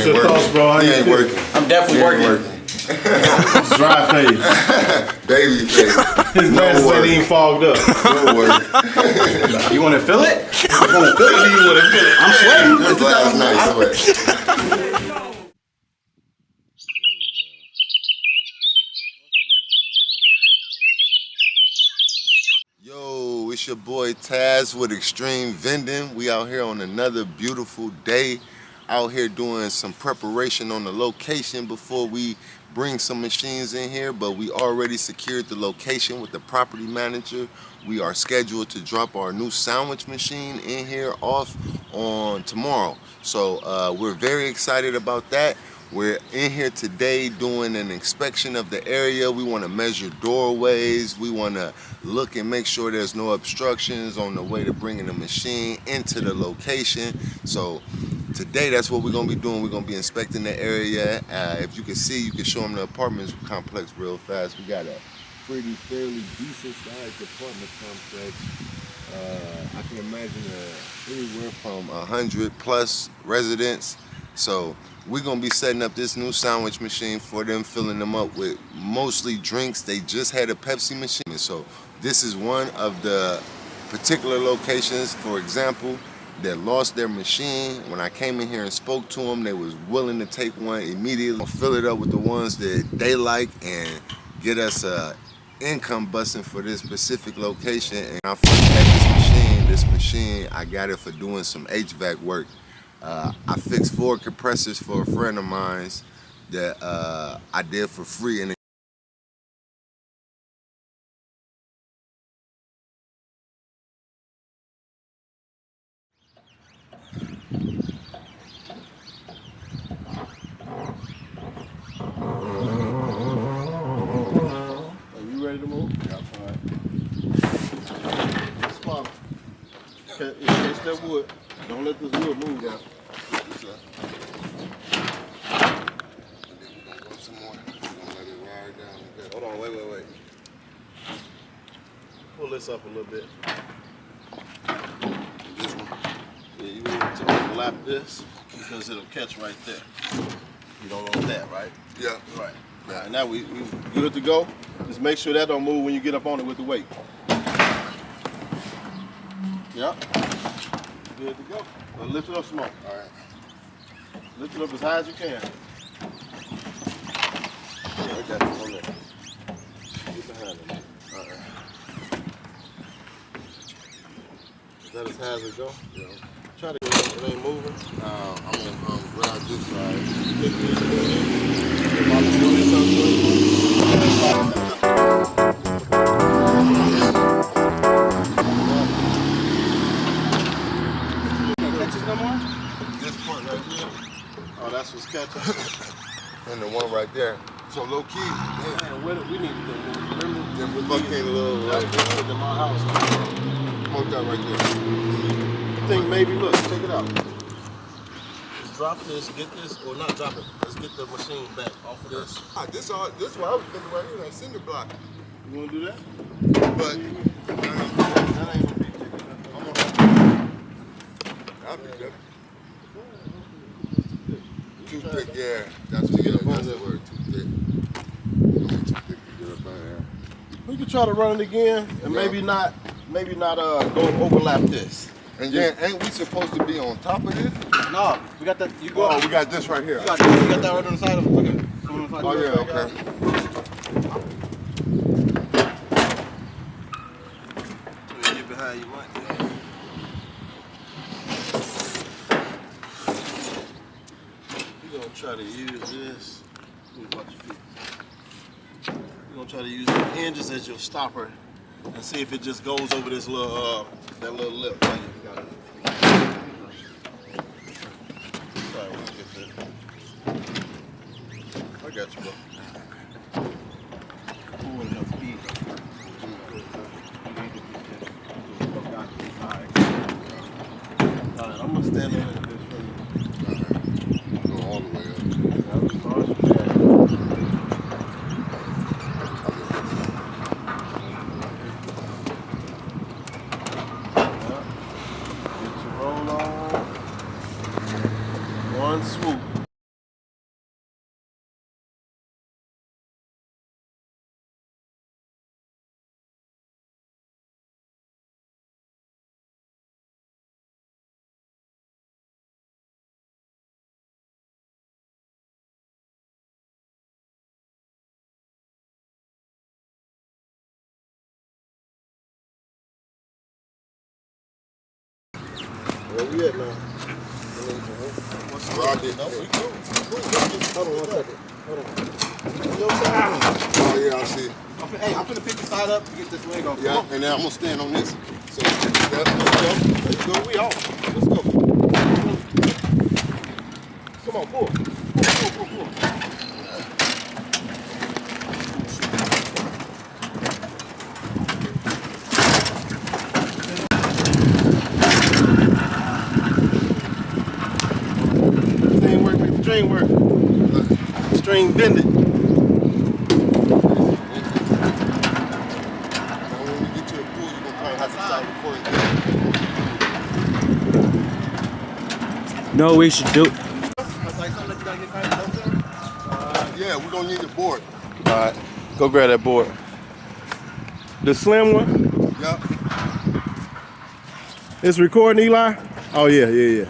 What's your thoughts, bro? How He you ain't feel? working. I'm definitely working. Dry face. Baby face. His glasses ain't even fogged up. No work. You want to feel it? You want to feel it? You want to feel it? I'm sweating. Just last night sweat. Yo, it's your boy Taz with Extreme Vending. We out here on another beautiful day. Out here doing some preparation on the location before we bring some machines in here, but we already secured the location with the property manager. We are scheduled to drop our new sandwich machine in here off on tomorrow. So we're very excited about that. We're in here today doing an inspection of the area. We want to measure doorways. We want to look and make sure there's no obstructions on the way to bringing the machine into the location. So today, that's what we're going to be doing. We're going to be inspecting the area. If you can see, you can show them the apartment complex real fast. We got a fairly decent sized apartment complex. I can imagine anywhere from 100 plus residents. So we're going to be setting up this new sandwich machine for them, filling them up with mostly drinks. They just had a Pepsi machine. So this is one of the particular locations, for example, that lost their machine. When I came in here and spoke to them, they was willing to take one immediately, fill it up with the ones that they like, and get us income busting for this specific location. And I had this machine, I got it for doing some HVAC work. I fixed 4 compressors for a friend of mine's that I did for free. And Ready to move? Yeah, all right. Small. Catch that wood. Don't let this wood move. yeah. Some more. We're gonna let it ride down a bit. Hold on, wait. Pull this up a little bit. This one. Yeah, you need to overlap this because it'll catch right there. You don't want that, right? Yeah. Right. Now, now we good to go. Just make sure that don't move when you get up on it with the weight. Yep. Good to go. Now lift it up some more. All right. Lift it up as high as you can. Yeah, I got you on there. Get behind it. All right. Is that as high as it go? Yeah. Try to get it. It ain't moving. I'm gonna grab this side. Catches no more? This part right here. Oh, that's what's catching. And the one right there. So low key, Man, we need to remember. then we buck in a little right there. That's in my house. Smoke that right there. I think maybe, look, check it out. Just drop this, get this, or not drop it. Let's get the machine back off of this. This what I was thinking right here, that cinder block. You want to do that? But That ain't gonna be thick enough. I'm gonna I'll be good. Too thick, yeah. That's the word. Too thick. Too thick to get up on there. We can try to run it again, and maybe not go overlap this. And then ain't we supposed to be on top of this? No, we got that. You go. Oh, we got this right here. You got that right on the side of it. Look at it. Oh yeah, okay. Get behind you, Mike. We're gonna try to use this. Let me watch your feet. We're gonna try to use the hinges as your stopper and see if it just goes over this little that little lip. Right? You got it. Sorry, we'll get that. I got you, bro. Ooh, and her feet. Alright, I'm gonna stand on it a bit for you. Go all the way up. As far as you can. Get your roll on. One swoop. you at now? Rock it. No, we cool. Hold on 1 second. Hold on. Oh, yeah, I see. Hey, I'm gonna pick the side up to get this leg off. Yeah, and then I'm gonna stand on this. So, yeah, There you go. We off. Let's go. Come on, pull. Pull. String work. String vending. when we get to the pool, you're gonna probably have to start recording. No, we should do. Yeah, we're gonna need the board. All right, go grab that board. The slim one? Yep. It's recording, Eli? Oh, yeah.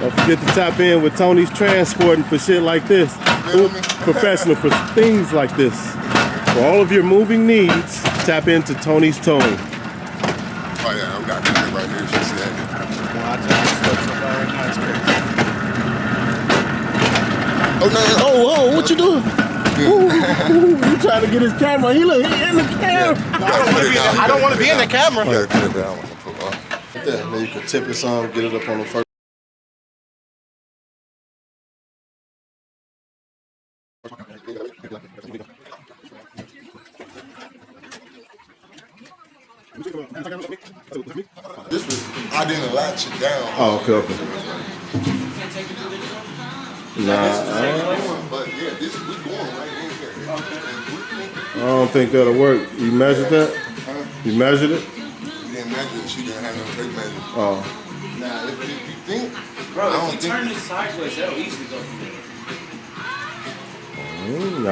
Don't forget to tap in with Tony's Transporting for shit like this. Professional for things like this. For all of your moving needs, tap into Tony's Towing. Oh yeah, I've got it right here. She said. Oh, what you doing? You trying to get his camera? He in the camera. Yeah. I don't want to be in the camera. Yeah, put it down. Then you can tip it some, get it up on the first. This was, I didn't latch it down. Oh, okay. Nah, But yeah, this we going right in here. I don't think that'll work. You measured that? You measured it? You didn't measure it. She didn't have no tape measure. Oh. Now, if you think, Bro, I if don't you think turn it sideways, that'll easily go through there.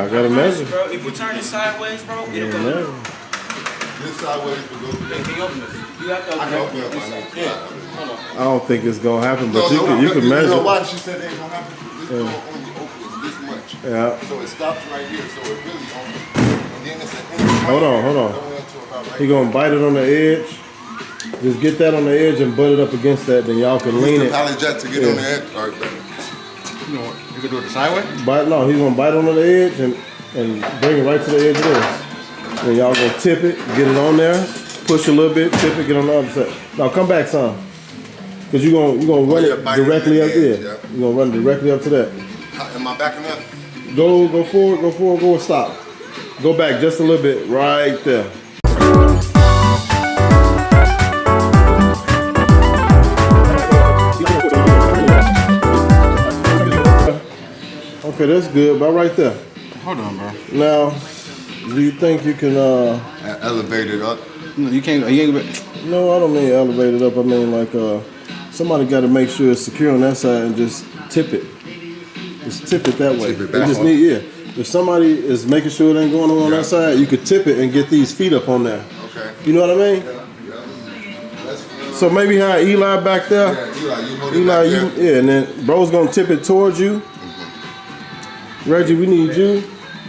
I gotta measure. Bro, if you turn it sideways, bro, it'll go Yeah. through. this sideways will go through. Hey, can you open this? You have to I open can open it. up my neck. I don't think it's gonna happen, but you can You know measure. why she said they don't have to? This door only opens this much. Yeah. So it stops right here. So it really only. And then it's an inch. Hold on. Going into about right He gonna bite it on the edge. Just get that on the edge and butt it up against that. Then y'all can lean the it. pallet jack to get on the edge. All right, better. You can do it the sideways? No, he's gonna bite on the edge and bring it right to the edge of this. Then y'all gonna tip it, get it on there, push a little bit, tip it, get on the other side. Now come back some. Cause you gonna run yeah, it bite it directly in up the there. edge, yeah. You gonna run directly up to that. Am I backing up? Go forward, go and stop. Go back just a little bit, right there. Okay, that's good, about right there. Hold on, bro. Now, do you think you can, Elevate it up. No, you can't. You ain't. no, I don't mean elevate it up. I mean like, somebody got to make sure it's secure on that side and just tip it. Just tip it that way. Tip it They just back. need, yeah. If somebody is making sure it ain't going on that side, you could tip it and get these feet up on there. Okay. You know what I mean? So maybe have Eli back there. Yeah, Eli, you hold it Eli, back you, there. yeah, and then bro's gonna tip it towards you. Reggie, we need you.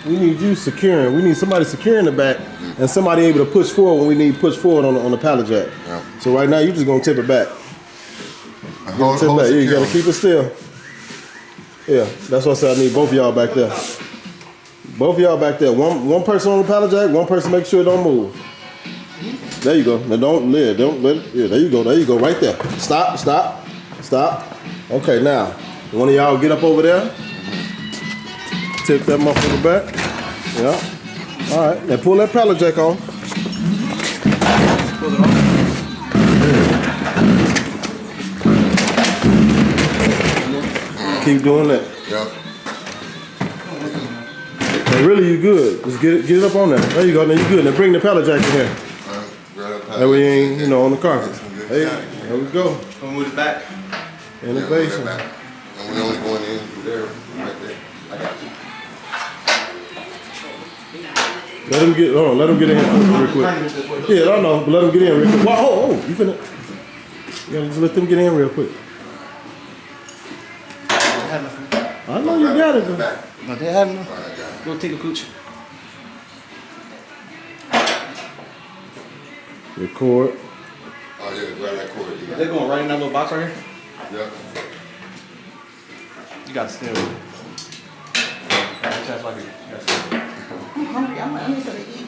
We need you securing. We need somebody securing the back and somebody able to push forward when we need push forward on the pallet jack. Yeah. So right now you just gonna tip it back. Hold, Tip hold back. Yeah, you secure. gotta keep it still. Yeah, that's what I said. I need both of y'all back there. Both of y'all back there. One person on the pallet jack. One person make sure it don't move. There you go. Now don't let it. Yeah, there you go. There you go. Right there. Stop. Okay, now one of y'all get up over there. Tip that motherfucker back. Yeah. All right. Now pull that pallet jack off. Pull it off. Keep doing that. Yeah. And really, you good. Just get it up on there. There you go. Now you good. Now bring the pallet jack in here. That way you ain't, on the carpet. Hey, there we go. We'll move it back. Innovation. And we only going in through there, right there. I got you. Let him get. Hold on. Let him get in real quick. Yeah, I know. But let him get in real quick. Oh, you finna. You gotta just let them get in real quick. I know you got it, though. No, they had enough. Go take a cooch. Record. Oh yeah, grab that cord. You got They're going right in that little box right here. Yep. You got to stay with it. That's like it. I'm hungry. I'm hungry for the eat.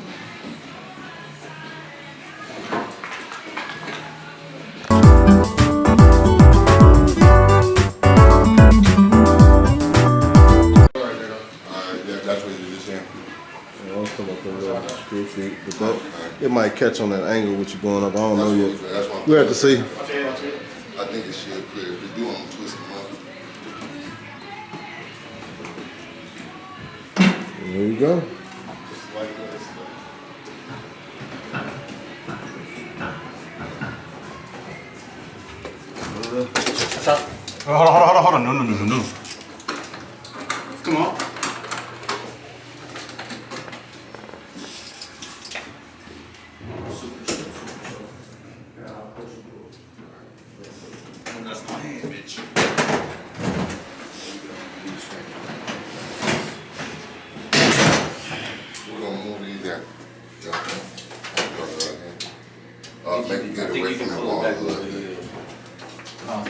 Alright, yeah, that's what you just saying. Yeah, I'll come up there, screw feet, but that it might catch on that angle with you going up. I don't know yet. That's what We have to see. I think it should clear. If you do, I'm gonna twist them up. There you go. Just like this. Hold on. No. Come on. That's my hand, bitch. We're gonna move these down. Yeah. Make it get away from the wall a little bit.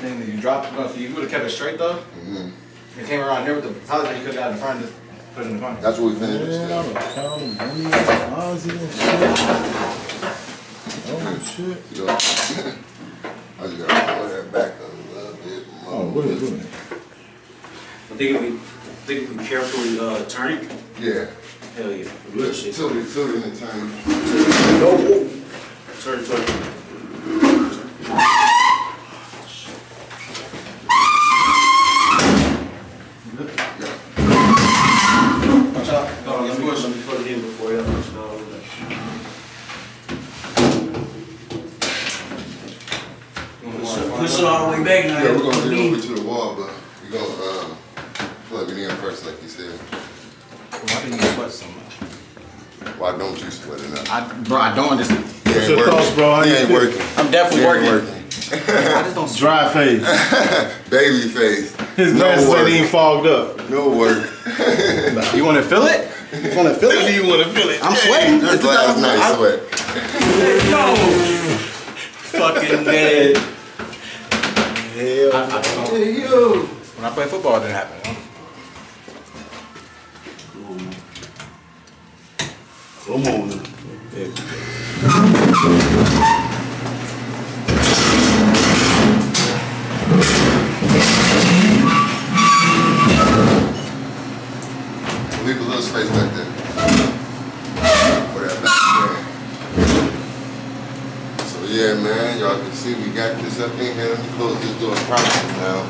Thing that you dropped, no, so you would have kept it straight though. It came around here with the pallet that you could have got in front and just put it in the front. That's what we finished. Man, I done found him. Ozzy and shit. Oh shit. You know, I just gotta pull that back a little bit more. Oh, go ahead. I think if we carefully turn it. Yeah. Hell yeah. Look, tilt it in the time. Turn. Watch out. Let me put it in before you know push it all the way back now. Yeah, we're gonna get over to the wall, but we're gonna plug it in first, like you said. Why didn't you sweat so much? Why don't you sweat it up? Bro, I don't understand. What's your thoughts, bro? How He you ain't feel? working. I'm definitely He ain't working. I just don't Dry face. Baby face. His No glasses work. ain't even fogged up. No work. You want to feel it? You want to feel it? You want to feel it? I'm sweating. That's last night's sweat. No! Fucking dead. Hell. When I play football, it didn't happen. Come on. Leave a little space back there. For that back there. So yeah, man, y'all can see we got this up in here. Let me close this door properly now.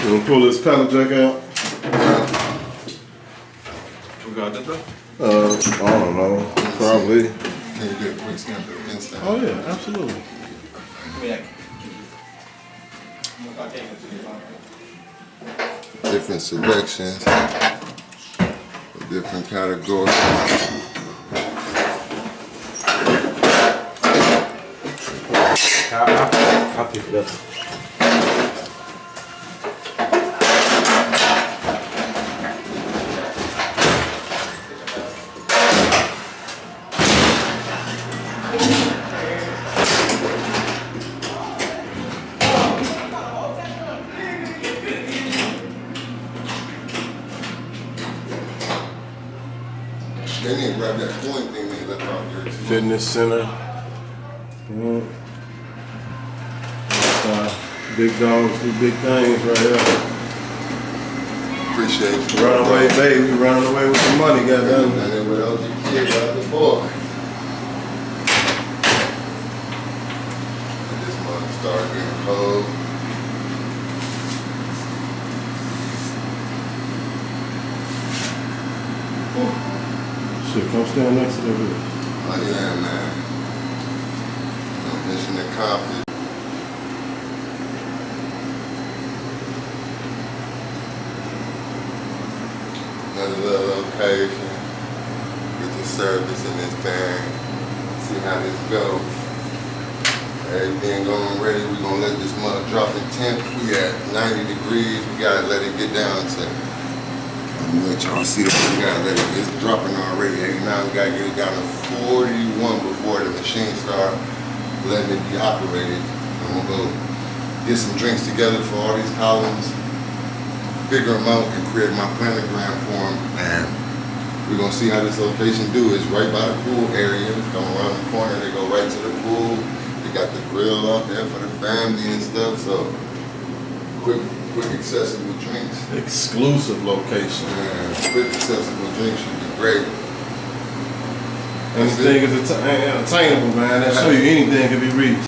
You gonna pull this pallet jack out? We got this though? I don't know. Probably. Can you do a quick scan for the inside? Oh yeah, absolutely. Different selections, different categories. I'll pick it up. They need to grab that coin thing they left out there. Fitness center. Big dogs do big things right here. Appreciate you. Runaway, baby, running away with the money, goddamn. And then what else you kid about the boy? This month started getting cold. Shit, come stand next to that bitch. Oh yeah, man. Mission accomplished. Another little location. Get the service in this thing. See how this go. Everything going ready. We're gonna let this mud drop in temp. We at 90 degrees. We gotta let it get down to. I'm gonna let y'all see that. We gotta let it. It's dropping already. 89. We gotta get it down to 41 before the machine start letting it be operated. I'm gonna go get some drinks together for all these columns, figure them out, and create my planogram for them. And we're gonna see how this location do. It's right by the pool area. Come around the corner, they go right to the pool. They got the grill out there for the family and stuff. So quick accessible drinks. Exclusive location. Yeah, quick accessible drinks should be great. Anything is attainable, man. That show you anything can be reached.